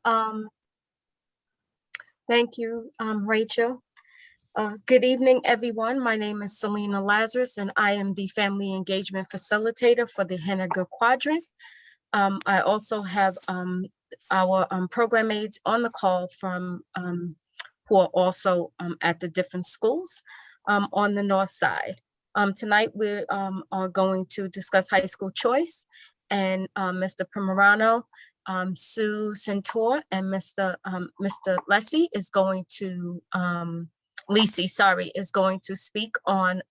Um, Thank you, Rachel. Good evening, everyone. My name is Selena Lazarus, and I am the Family Engagement Facilitator for the Henninger Quadrant. I also have our program aides on the call from who are also at the different schools on the north side. Tonight, we are going to discuss high school choice, and Mr. Primerano, Sue Centaur, and Mr. Lessie is going to Lisi, sorry, is going to speak on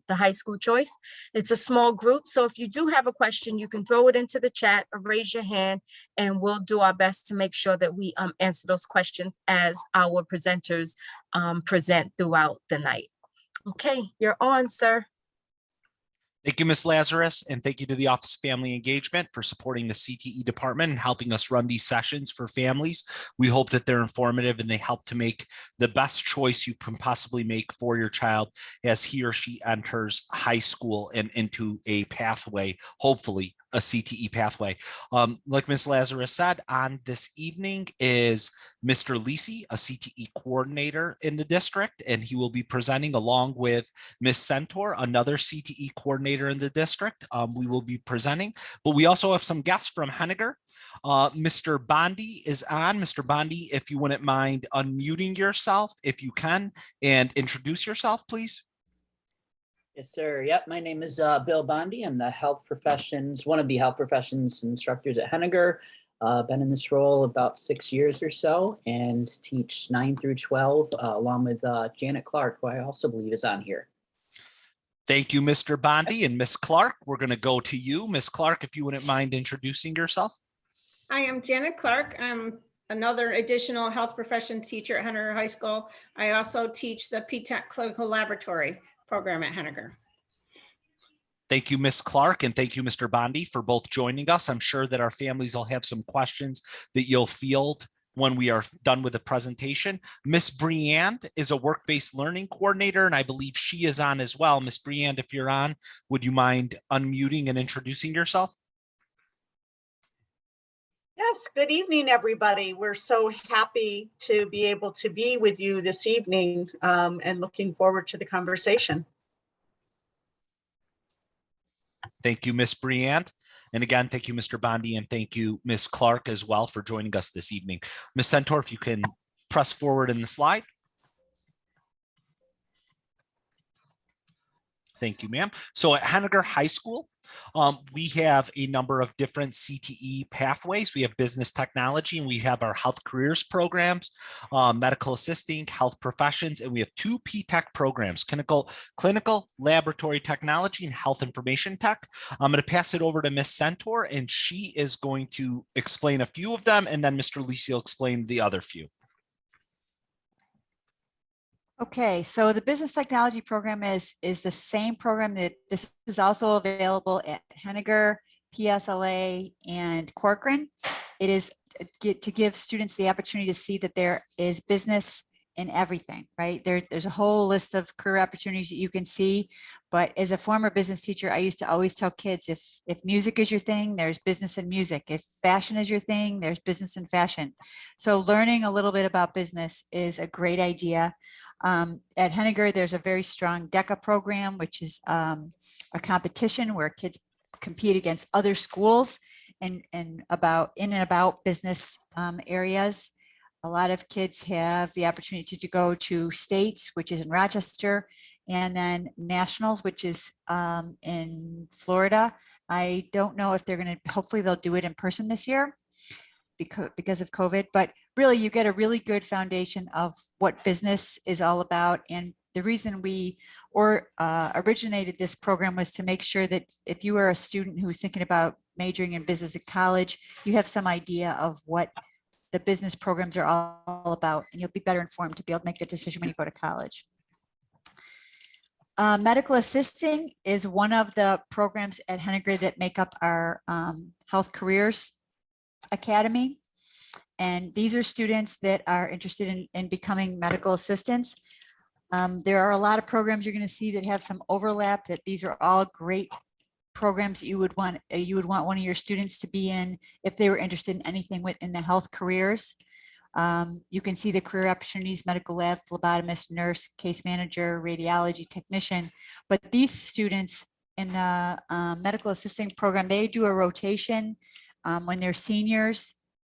the high school choice. It's a small group, so if you do have a question, you can throw it into the chat or raise your hand, and we'll do our best to make sure that we answer those questions as our presenters present throughout the night. Okay, you're on, sir. Thank you, Ms. Lazarus, and thank you to the Office of Family Engagement for supporting the CTE department and helping us run these sessions for families. We hope that they're informative and they help to make the best choice you can possibly make for your child as he or she enters high school and into a pathway, hopefully a CTE pathway. Like Ms. Lazarus said, on this evening is Mr. Lisi, a CTE coordinator in the district, and he will be presenting along with Ms. Centaur, another CTE coordinator in the district. We will be presenting, but we also have some guests from Henninger. Mr. Bondi is on. Mr. Bondi, if you wouldn't mind unmuting yourself, if you can, and introduce yourself, please. Yes, sir. Yep. My name is Bill Bondi. I'm the one of the health professions instructors at Henninger. Been in this role about 6 years or so and teach 9 through 12 along with Janet Clark, who I also believe is on here. Thank you, Mr. Bondi. And Ms. Clark, we're going to go to you. Ms. Clark, if you wouldn't mind introducing yourself. I am Janet Clark. I'm another additional health profession teacher at Henninger High School. I also teach the Cte Clinical Laboratory program at Henninger. Thank you, Ms. Clark, and thank you, Mr. Bondi, for both joining us. I'm sure that our families will have some questions that you'll field when we are done with the presentation. Ms. Briand is a work-based learning coordinator, and I believe she is on as well. Ms. Briand, if you're on, would you mind unmuting and introducing yourself? Yes, good evening, everybody. We're so happy to be able to be with you this evening and looking forward to the conversation. Thank you, Ms. Briand. And again, thank you, Mr. Bondi, and thank you, Ms. Clark, as well for joining us this evening. Ms. Centaur, if you can press forward in the slide. Thank you, ma'am. So at Henninger High School, we have a number of different CTE pathways. We have business technology, and we have our health careers programs, medical assisting, health professions, and we have 2 P-Tech programs, clinical laboratory technology and health information tech. I'm going to pass it over to Ms. Centaur, and she is going to explain a few of them, and then Mr. Lisi will explain the other few. Okay, so the business technology program is the same program that this is also available at Henninger, PSLA, and Corcoran. It is to give students the opportunity to see that there is business in everything, right? There's a whole list of career opportunities that you can see, but as a former business teacher, I used to always tell kids, if music is your thing, there's business in music. If fashion is your thing, there's business in fashion. So learning a little bit about business is a great idea. At Henninger, there's a very strong DECA program, which is a competition where kids compete against other schools and about business areas. A lot of kids have the opportunity to go to states, which is in Rochester, and then nationals, which is in Florida. I don't know if they're going to, hopefully they'll do it in person this year because of COVID, but really you get a really good foundation of what business is all about. And the reason we originated this program was to make sure that if you are a student who's thinking about majoring in business at college, you have some idea of what the business programs are all about, and you'll be better informed to be able to make the decision when you go to college. Medical assisting is one of the programs at Henninger that make up our Health Careers Academy. And these are students that are interested in becoming medical assistants. There are a lot of programs you're going to see that have some overlap, that these are all great programs you would want one of your students to be in if they were interested in anything within the health careers. You can see the career opportunities: medical lab, phlebotomist, nurse, case manager, radiology technician. But these students in the medical assisting program, they do a rotation when they're seniors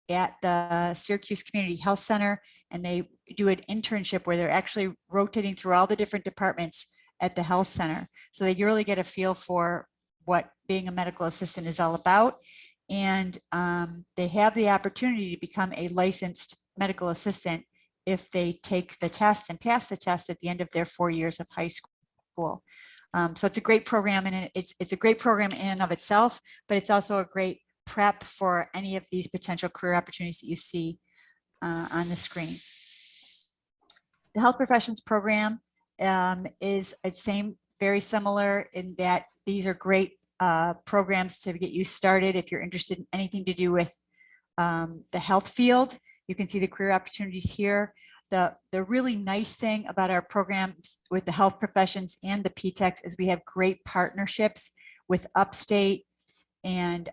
at the Syracuse Community Health Center, and they do an internship where they're actually rotating through all the different departments at the health center. So they really get a feel for what being a medical assistant is all about. And they have the opportunity to become a licensed medical assistant if they take the test and pass the test at the end of their 4 years of high school. So it's a great program, and it's a great program in and of itself, but it's also a great prep for any of these potential career opportunities that you see on the screen. The health professions program is very similar in that these are great programs to get you started if you're interested in anything to do with the health field. You can see the career opportunities here. The really nice thing about our programs with the health professions and the PTECs is we have great partnerships with Upstate and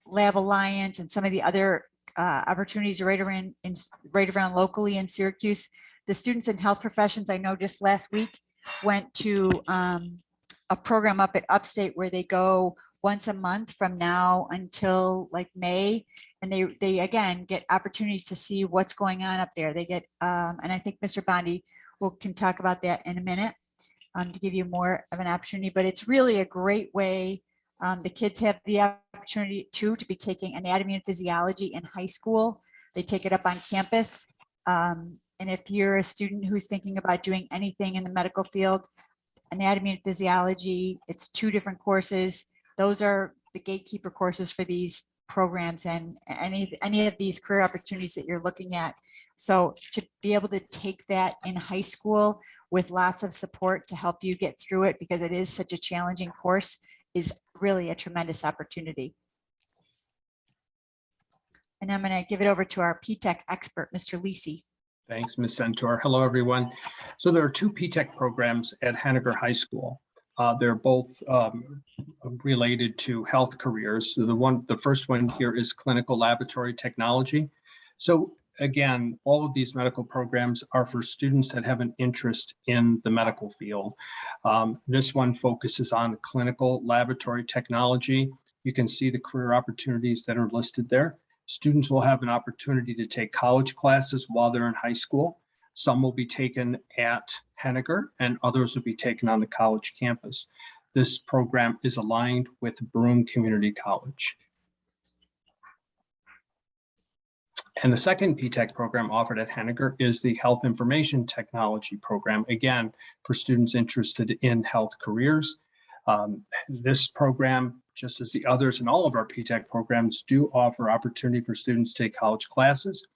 Lab Alliance and some of the other opportunities right around locally in Syracuse. The students in health professions, I know just last week went to a program up at Upstate where they go once a month from now until like May, and they again get opportunities to see what's going on up there. They get and I think Mr. Bondi can talk about that in a minute to give you more of an opportunity, but it's really a great way. The kids have the opportunity to be taking anatomy and physiology in high school. They take it up on campus. And if you're a student who's thinking about doing anything in the medical field, anatomy and physiology, it's 2 different courses. Those are the gatekeeper courses for these programs and any of these career opportunities that you're looking at. So to be able to take that in high school with lots of support to help you get through it, because it is such a challenging course, is really a tremendous opportunity. And I'm going to give it over to our PTEC expert, Mr. Lisi. Thanks, Ms. Centaur. Hello, everyone. So there are 2 PTEC programs at Henninger High School. They're both related to health careers. So the first one here is clinical laboratory technology. So again, all of these medical programs are for students that have an interest in the medical field. This one focuses on clinical laboratory technology. You can see the career opportunities that are listed there. Students will have an opportunity to take college classes while they're in high school. Some will be taken at Henninger and others will be taken on the college campus. This program is aligned with Broome Community College. And the second PTEC program offered at Henninger is the Health Information Technology program, again, for students interested in health careers. This program, just as the others in all of our PTEC programs, do offer opportunity for students to take college classes.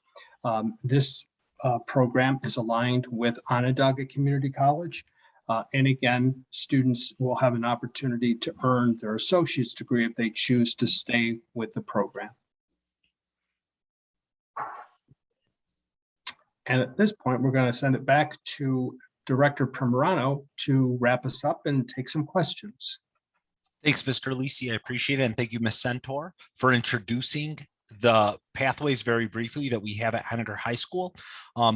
This program is aligned with Onondaga Community College. And again, students will have an opportunity to earn their associate's degree if they choose to stay with the program. And at this point, we're going to send it back to Director Primerano to wrap us up and take some questions. Thanks, Mr. Lisi. I appreciate it. And thank you, Ms. Centaur, for introducing the pathways very briefly that we have at Henninger High School.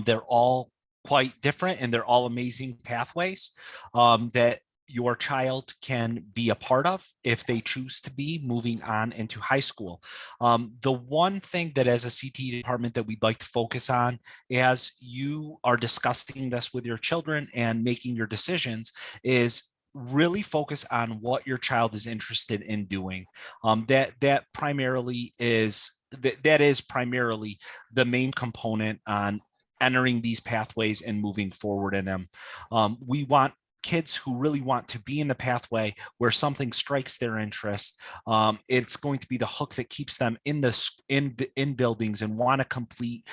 They're all quite different and they're all amazing pathways that your child can be a part of if they choose to be moving on into high school. The one thing that as a CTE department that we'd like to focus on as you are discussing this with your children and making your decisions is really focus on what your child is interested in doing. That is primarily the main component on entering these pathways and moving forward in them. We want kids who really want to be in the pathway where something strikes their interest. It's going to be the hook that keeps them in buildings and want to complete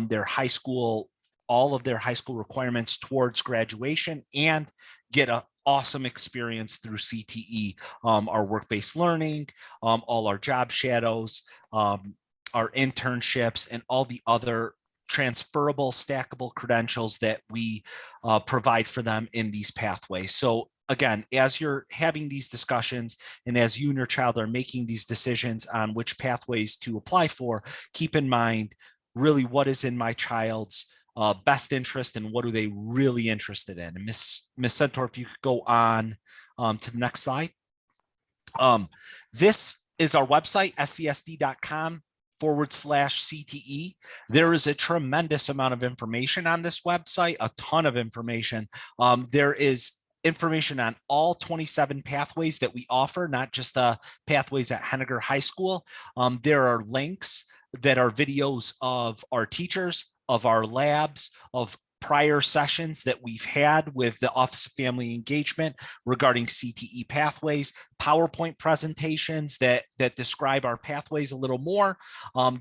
their high school, all of their high school requirements towards graduation and get an awesome experience through CTE, our work-based learning, all our job shadows, our internships, and all the other transferable, stackable credentials that we provide for them in these pathways. So again, as you're having these discussions and as you and your child are making these decisions on which pathways to apply for, keep in mind really what is in my child's best interest and what are they really interested in. And Ms. Centaur, if you could go on to the next slide. This is our website, scsd.com/CTE. There is a tremendous amount of information on this website, a ton of information. There is information on all 27 pathways that we offer, not just the pathways at Henninger High School. There are links that are videos of our teachers, of our labs, of prior sessions that we've had with the Office of Family Engagement regarding CTE pathways, PowerPoint presentations that describe our pathways a little more,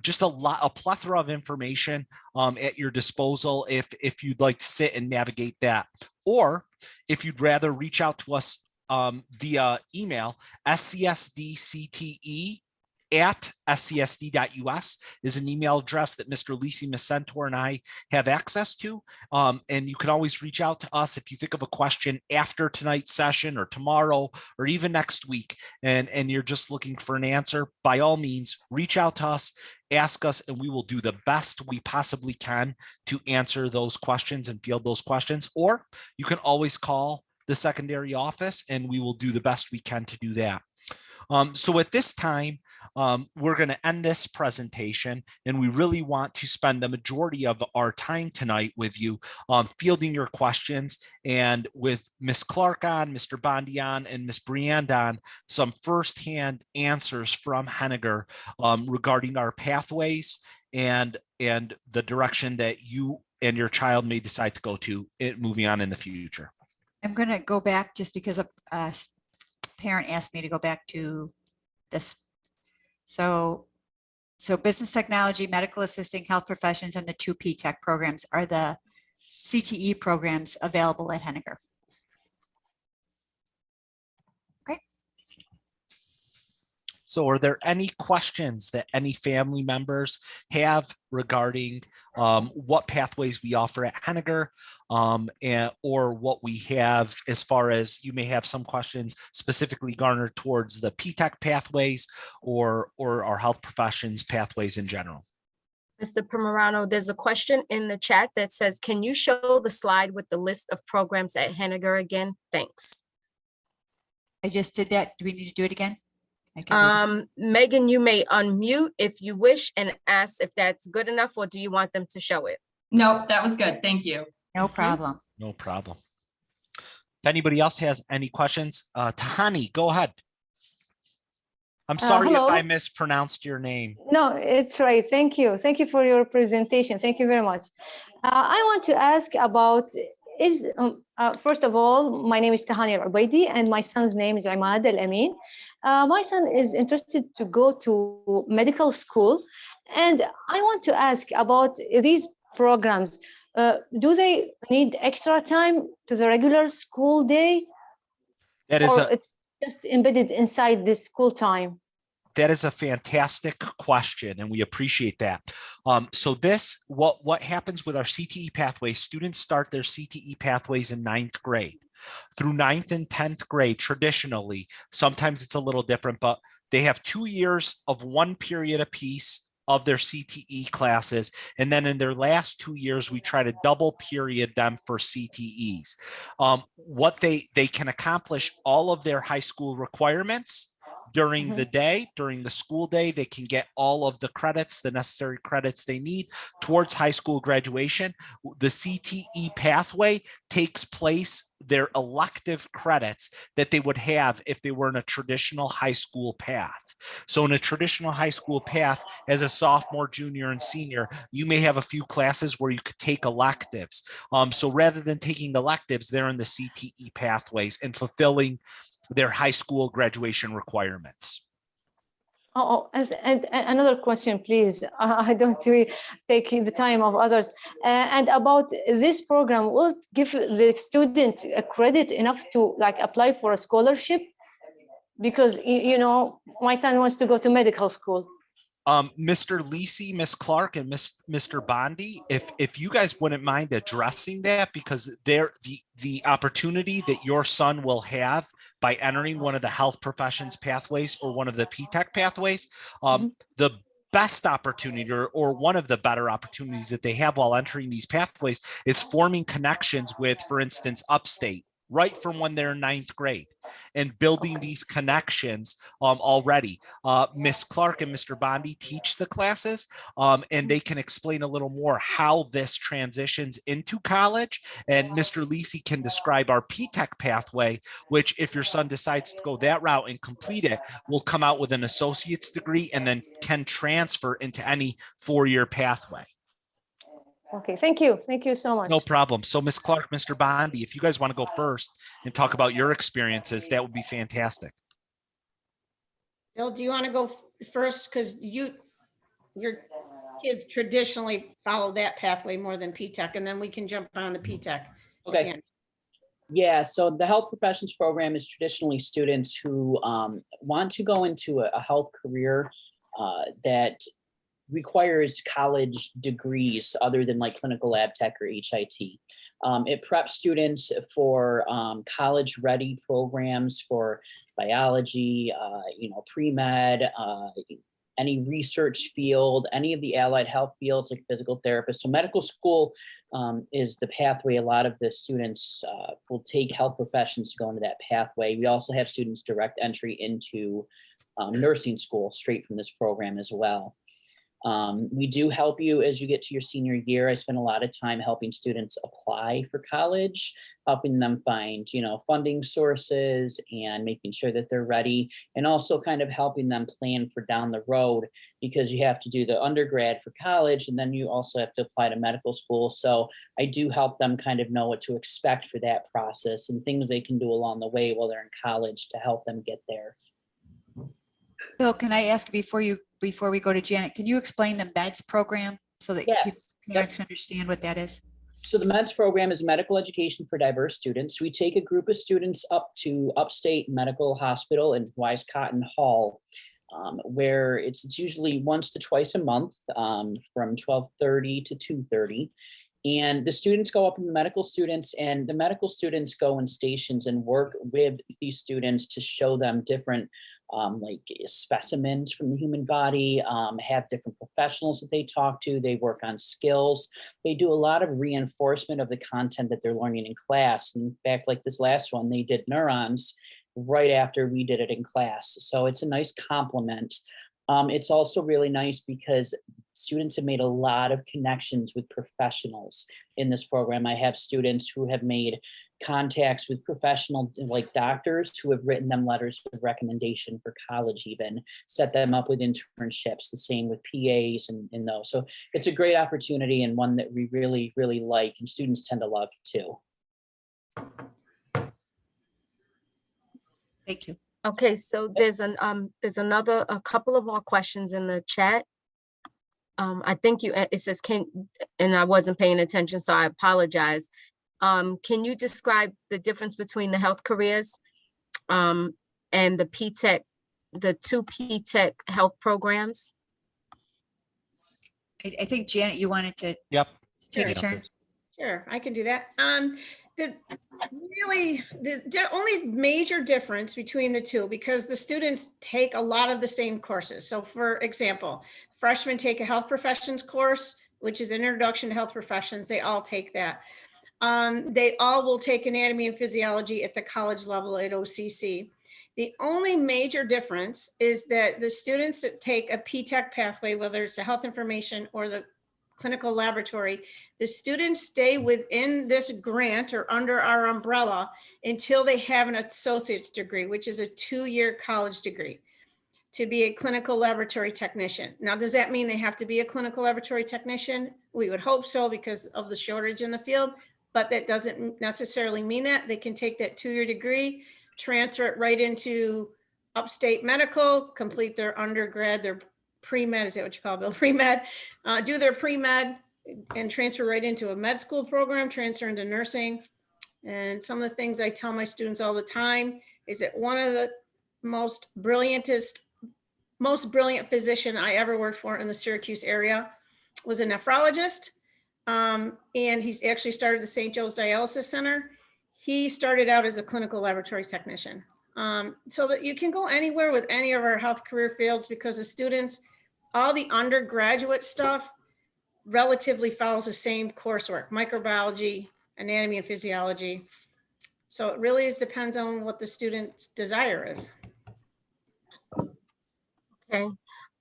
just a plethora of information at your disposal if you'd like to sit and navigate that. Or if you'd rather reach out to us via email, scsdcte@scsd.us is an email address that Mr. Lisi, Ms. Centaur, and I have access to. And you can always reach out to us if you think of a question after tonight's session or tomorrow or even next week, and you're just looking for an answer. By all means, reach out to us, ask us, and we will do the best we possibly can to answer those questions and field those questions. Or you can always call the secondary office and we will do the best we can to do that. So at this time, we're going to end this presentation, and we really want to spend the majority of our time tonight with you fielding your questions, and with Ms. Clark on, Mr. Bondi on, and Ms. Briand on, some firsthand answers from Henninger regarding our pathways and the direction that you and your child may decide to go to moving on in the future. I'm going to go back just because a parent asked me to go back to this. So business technology, medical assisting, health professions, and the 2 P-Tech programs are the CTE programs available at Henninger. Great. So are there any questions that any family members have regarding what pathways we offer at Henninger, or what we have as far as you may have some questions specifically garnered towards the P-Tech pathways or our health professions pathways in general? Mr. Pomerano, there's a question in the chat that says, can you show the slide with the list of programs at Henninger again? Thanks. I just did that. Do we need to do it again? Megan, you may unmute if you wish and ask if that's good enough, or do you want them to show it? Nope, that was good. Thank you. No problem. No problem. If anybody else has any questions, Tahani, go ahead. I'm sorry if I mispronounced your name. No, it's right. Thank you. Thank you for your presentation. Thank you very much. I want to ask about, first of all, my name is Tahani Al-Ubaidi and my son's name is Imad Al-Amin. My son is interested to go to medical school, and I want to ask about these programs. Do they need extra time to the regular school day? It's just embedded inside this school time? That is a fantastic question, and we appreciate that. So what happens with our CTE pathways, students start their CTE pathways in 9th grade. Through 9th and 10th grade, traditionally, sometimes it's a little different, but they have 2 years of 1 period apiece of their CTE classes. And then in their last 2 years, we try to double period them for CTEs. What they can accomplish all of their high school requirements during the day, during the school day. They can get all of the credits, the necessary credits they need towards high school graduation. The CTE pathway takes place, their elective credits that they would have if they were in a traditional high school path. So in a traditional high school path, as a sophomore, junior, and senior, you may have a few classes where you could take electives. So rather than taking electives, they're in the CTE pathways and fulfilling their high school graduation requirements. And another question, please. I don't really take the time of others. And about this program, will it give the student a credit enough to apply for a scholarship? Because, my son wants to go to medical school. Mr. Lisi, Miss Clark, and Mr. Bondi, if you guys wouldn't mind addressing that, because the opportunity that your son will have by entering one of the health professions pathways or one of the P-TECH pathways, the best opportunity or one of the better opportunities that they have while entering these pathways is forming connections with, for instance, Upstate, right from when they're in 9th grade, and building these connections already. Miss Clark and Mr. Bondi teach the classes, and they can explain a little more how this transitions into college. And Mr. Lisi can describe our P-TECH pathway, which if your son decides to go that route and complete it, will come out with an associate's degree and then can transfer into any 4-year pathway. Okay, thank you. Thank you so much. No problem. So Miss Clark, Mr. Bondi, if you guys want to go first and talk about your experiences, that would be fantastic. Bill, do you want to go first? Because your kids traditionally follow that pathway more than P-TECH, and then we can jump on to P-TECH. at the Okay. end. Yeah, so the health professions program is traditionally students who want to go into a health career that requires college degrees other than like clinical lab tech or HIT. It preps students for college ready programs for biology, pre-med, any research field, any of the allied health fields like physical therapists. So medical school is the pathway. A lot of the students will take health professions to go into that pathway. We also have students direct entry into nursing school straight from this program as well. We do help you as you get to your senior year. I spend a lot of time helping students apply for college, helping them find, funding sources and making sure that they're ready, and also kind of helping them plan for down the road, because you have to do the undergrad for college and then you also have to apply to medical school. So I do help them kind of know what to expect for that process and things they can do along the way while they're in college to help them get there. Bill, can I ask before we go to Janet, can you explain the MEDS program so that Yes. parents understand what that is? So the MEDS program is medical education for diverse students. We take a group of students up to Upstate Medical Hospital in Wise Cotton Hall, where it's usually once to twice a month from 12:30 to 2:30. And the students go up in the medical students, and the medical students go in stations and work with these students to show them different like specimens from the human body, have different professionals that they talk to. They work on skills. They do a lot of reinforcement of the content that they're learning in class. In fact, like this last one, they did neurons right after we did it in class. So it's a nice complement. It's also really nice because students have made a lot of connections with professionals in this program. I have students who have made contacts with professional like doctors who have written them letters of recommendation for college, even set them up with internships, the same with PAs and those. So it's a great opportunity and one that we really, really like and students tend to love too. Thank you. Okay, so there's a couple of more questions in the chat. I think it says and I wasn't paying attention, so I apologize. Can you describe the difference between the health careers and the P-TECH, the 2 P-TECH health programs? I think Janet, you wanted to take a turn. Sure, I can do that. The only major difference between the two, because the students take a lot of the same courses. So for example, freshmen take a health professions course, which is an introduction to health professions. They all take that. They all will take anatomy and physiology at the college level at OCC. The only major difference is that the students that take a P-TECH pathway, whether it's the health information or the clinical laboratory, the students stay within this grant or under our umbrella until they have an associate's degree, which is a 2-year college degree to be a clinical laboratory technician. Now, does that mean they have to be a clinical laboratory technician? We would hope so because of the shortage in the field, but that doesn't necessarily mean that. They can take that 2-year degree, transfer it right into Upstate Medical, complete their undergrad, their pre-med, is that what you call it, Bill? Pre-med, do their pre-med and transfer right into a med school program, transfer into nursing. And some of the things I tell my students all the time is that one of the most brilliantest most brilliant physician I ever worked for in the Syracuse area, was a nephrologist. And he's actually started the St. Joe's Dialysis Center. He started out as a clinical laboratory technician. So that you can go anywhere with any of our health career fields, because the students, all the undergraduate stuff relatively follows the same coursework: microbiology, anatomy and physiology. So it really depends on what the student's desire is. Okay.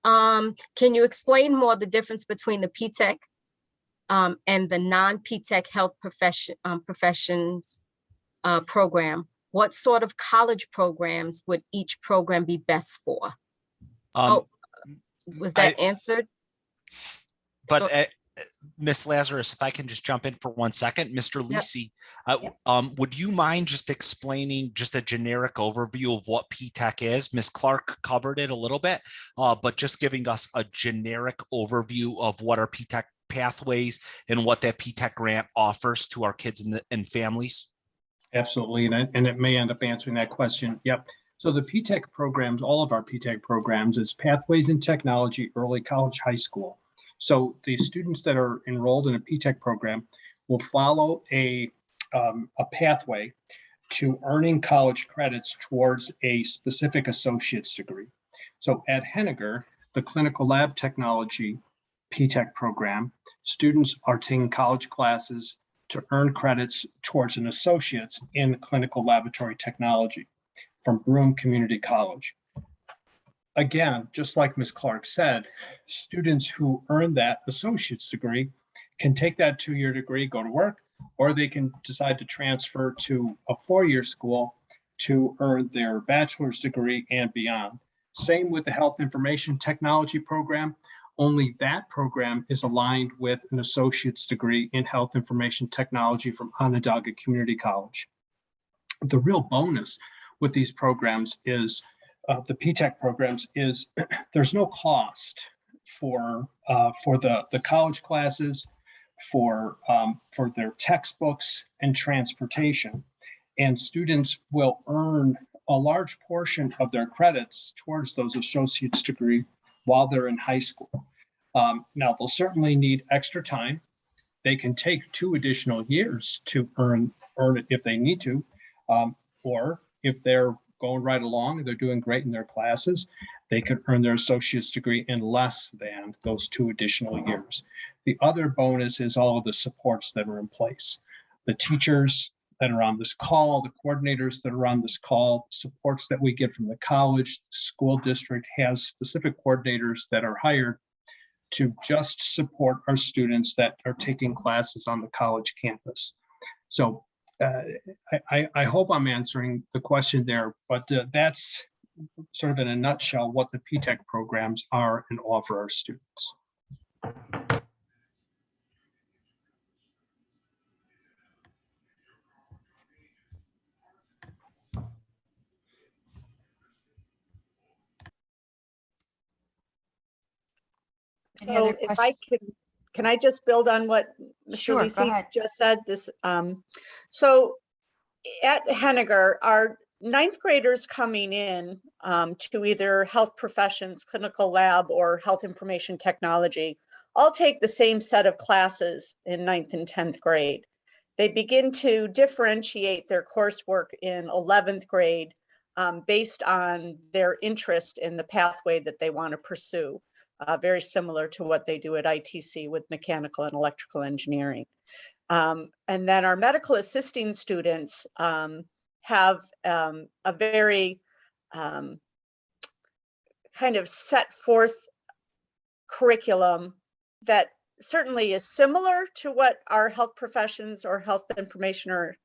Can you explain more the difference between the PTech and the non-PTech health professions program? What sort of college programs would each program be best for? Was that answered? But So- Ms. Lazarus, if I can just jump in for 1 second, Mr. Yep. Lisi, would you mind just explaining just a generic overview of what PTech is? Ms. Clark covered it a little bit, but just giving us a generic overview of what are PTech pathways and what that PTech grant offers to our kids and families. Absolutely, and it may end up answering that question. Yep. So the PTech programs, all of our PTech programs, is Pathways in Technology, Early College, High School. So the students that are enrolled in a PTech program will follow a pathway to earning college credits towards a specific associate's degree. So at Henninger, the Clinical Lab Technology PTech program, students are taking college classes to earn credits towards an associate's in clinical laboratory technology from Broome Community College. Again, just like Ms. Clark said, students who earn that associate's degree can take that 2-year degree, go to work, or they can decide to transfer to a 4-year school to earn their bachelor's degree and beyond. Same with the Health Information Technology program, only that program is aligned with an associate's degree in Health Information Technology from Onondaga Community College. The real bonus with these programs is the PTech programs is there's no cost for the college classes, for their textbooks and transportation, and students will earn a large portion of their credits towards those associate's degree while they're in high school. Now they'll certainly need extra time. They can take 2 additional years to earn it if they need to, or if they're going right along and they're doing great in their classes, they could earn their associate's degree in less than those 2 additional years. The other bonus is all of the supports that are in place. The teachers that are on this call, the coordinators that are on this call, supports that we get from the college, the school district has specific coordinators that are hired to just support our students that are taking classes on the college campus. So I hope I'm answering the question there, but that's sort of in a nutshell what the PTech programs are and offer our students. Any So other if I questions? can I just build on what Mr. Sure, go Lisi ahead. just said? So at Henninger, our 9th graders coming in to either health professions, clinical lab, or health information technology all take the same set of classes in 9th and 10th grade. They begin to differentiate their coursework in 11th grade based on their interest in the pathway that they want to pursue. Very similar to what they do at ITC with mechanical and electrical engineering. And then our medical assisting students have a very kind of set forth curriculum that certainly is similar to what our health professions or health information or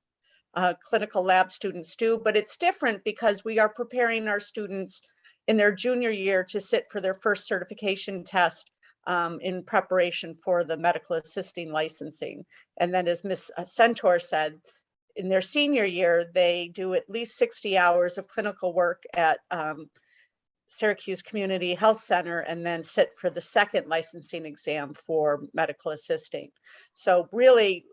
clinical lab students do, but it's different because we are preparing our students in their junior year to sit for their first certification test in preparation for the medical assisting licensing. And then as Ms. Centaur said, in their senior year, they do at least 60 hours of clinical work at Syracuse Community Health Center and then sit for the second licensing exam for medical assisting. So really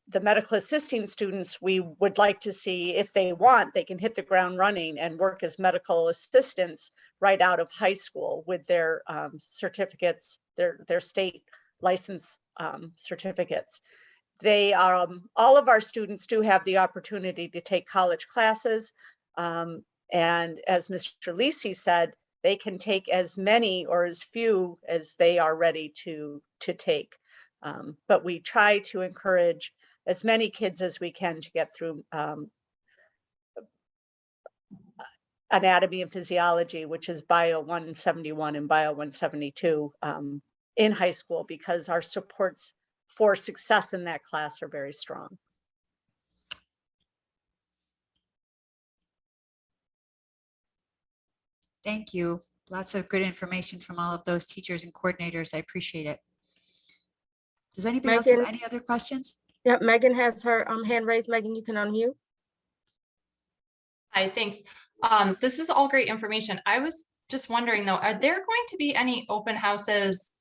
the medical assisting students, we would like to see, if they want, they can hit the ground running and work as medical assistants right out of high school with their certificates, their state license certificates. They all of our students do have the opportunity to take college classes. And as Mr. Lisi said, they can take as many or as few as they are ready to take. But we try to encourage as many kids as we can to get through anatomy and physiology, which is Bio 171 and Bio 172 in high school, because our supports for success in that class are very strong. Thank you. Lots of good information from all of those teachers and coordinators. I appreciate it. Does anybody else have Megan? any other questions? Yep, Megan has her hand raised. Megan, you can unmute. Hi, thanks. This is all great information. I was just wondering though, are there going to be any open houses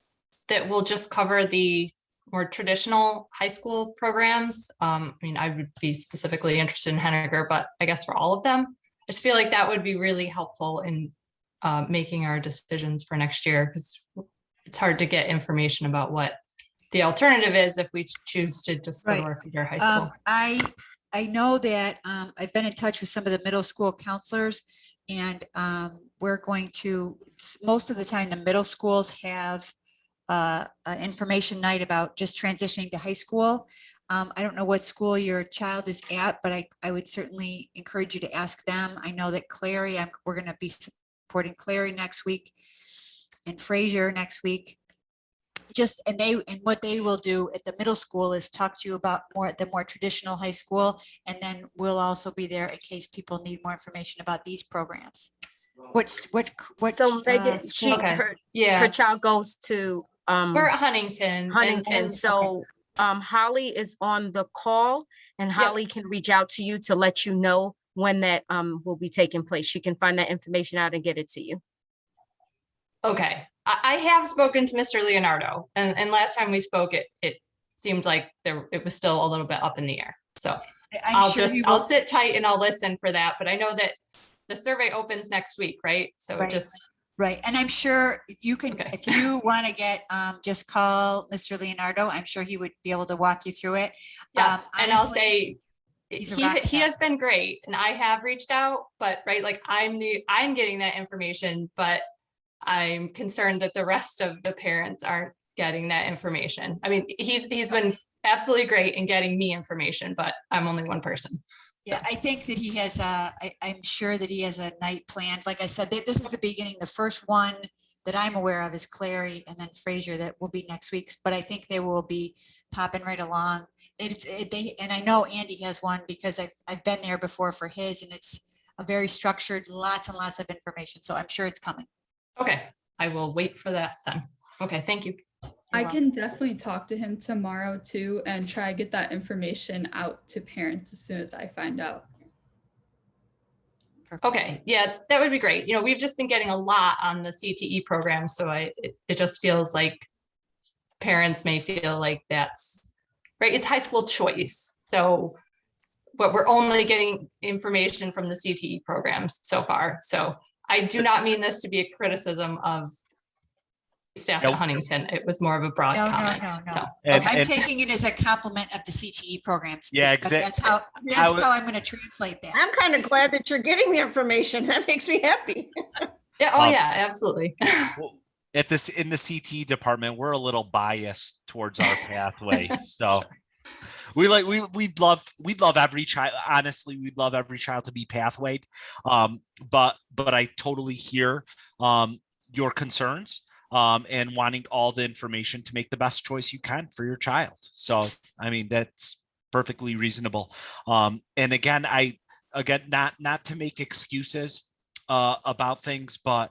that will just cover the more traditional high school programs? I mean, I would be specifically interested in Henninger, but I guess for all of them, I just feel like that would be really helpful in making our decisions for next year, because it's hard to get information about what the alternative is if we choose to just go to our feeder high school. I know that I've been in touch with some of the middle school counselors, and we're going to, most of the time, the middle schools have an information night about just transitioning to high school. I don't know what school your child is at, but I would certainly encourage you to ask them. I know that Clary, we're going to be supporting Clary next week and Fraser next week. And what they will do at the middle school is talk to you about the more traditional high school, and then we'll also be there in case people need more information about these programs. What So Megan, school? Okay. her Yeah, child goes to we're at Huntington. Huntington. So Holly is on the call, and Holly can reach out to you to let you know when that will be taking place. She can find that information out and get it to you. Okay, I have spoken to Mr. Leonardo, and last time we spoke, it seemed like it was still a little bit up in the air. So I'll sit tight and I'll listen for that. But I know that the survey opens next week, right? So Right. Right. And I'm sure you can, if you want to get, just call Mr. Leonardo. I'm sure he would be able to walk you through it. Yes, and I'll say he's a rock he star. has been great, and I have reached out, but like I'm getting that information, but I'm concerned that the rest of the parents aren't getting that information. I mean, he's been absolutely great in getting me information, but I'm only one person. Yeah, I think that he has, I'm sure that he has a night planned. Like I said, this is the beginning. The first one that I'm aware of is Clary, and then Fraser that will be next week's, but I think they will be popping right along. And I know Andy has one because I've been there before for his, and it's a very structured, lots and lots of information. So I'm sure it's coming. Okay, I will wait for that then. Okay, thank you. I can definitely talk to him tomorrow too and try to get that information out to parents as soon as I find out. Perfect. Okay, yeah, that would be great. You know, we've just been getting a lot on the CTE program, so it just feels like parents may feel like that's right. It's high school choice, so but we're only getting information from the CTE programs so far. So I do not mean this to be a criticism of staff at Huntington. It was more of a broad comment. No. So I'm taking it as a compliment of the CTE programs. Yeah, exactly. That's how I'm going to translate that. I'm kind of glad that you're getting the information. That makes me happy. yeah, oh yeah, absolutely. In the CT department, we're a little biased towards our pathways. So we'd love every child. Honestly, we'd love every child to be pathwayed. But I totally hear your concerns and wanting all the information to make the best choice you can for your child. So I mean, that's perfectly reasonable. And again, not to make excuses about things, but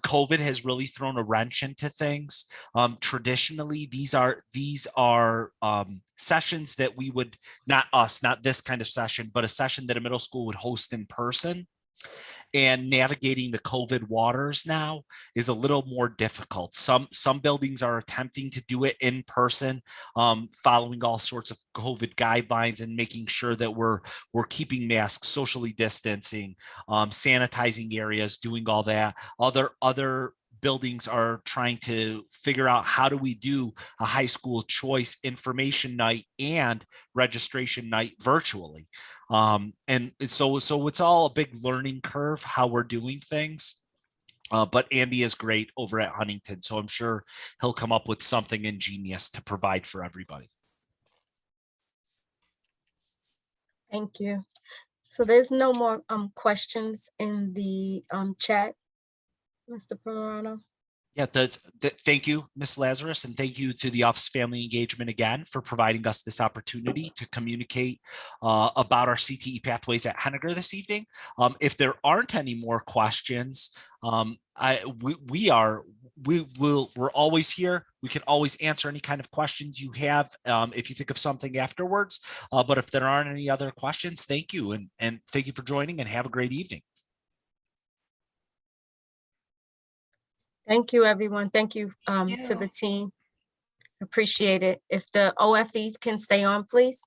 COVID has really thrown a wrench into things. Traditionally, these are sessions that we would, not this kind of session, but a session that a middle school would host in person. and navigating the COVID waters now is a little more difficult. Some buildings are attempting to do it in person, following all sorts of COVID guidelines and making sure that we're keeping masks, socially distancing, sanitizing areas, doing all that. Other buildings are trying to figure out how do we do a high school choice information night and registration night virtually. And so it's all a big learning curve how we're doing things. But Andy is great over at Huntington, so I'm sure he'll come up with something ingenious to provide for everybody. Thank you. So there's no more questions in the chat, Mr. Perrano. Yeah, thank you, Ms. Lazarus, and thank you to the Office of Family Engagement again for providing us this opportunity to communicate about our CTE pathways at Henninger this evening. If there aren't any more questions, we're always here. We can always answer any kind of questions you have if you think of something afterwards. But if there aren't any other questions, thank you, and thank you for joining, and have a great evening. Thank you, everyone. Thank you to the team. Appreciate it. If the OFEs can stay on, please.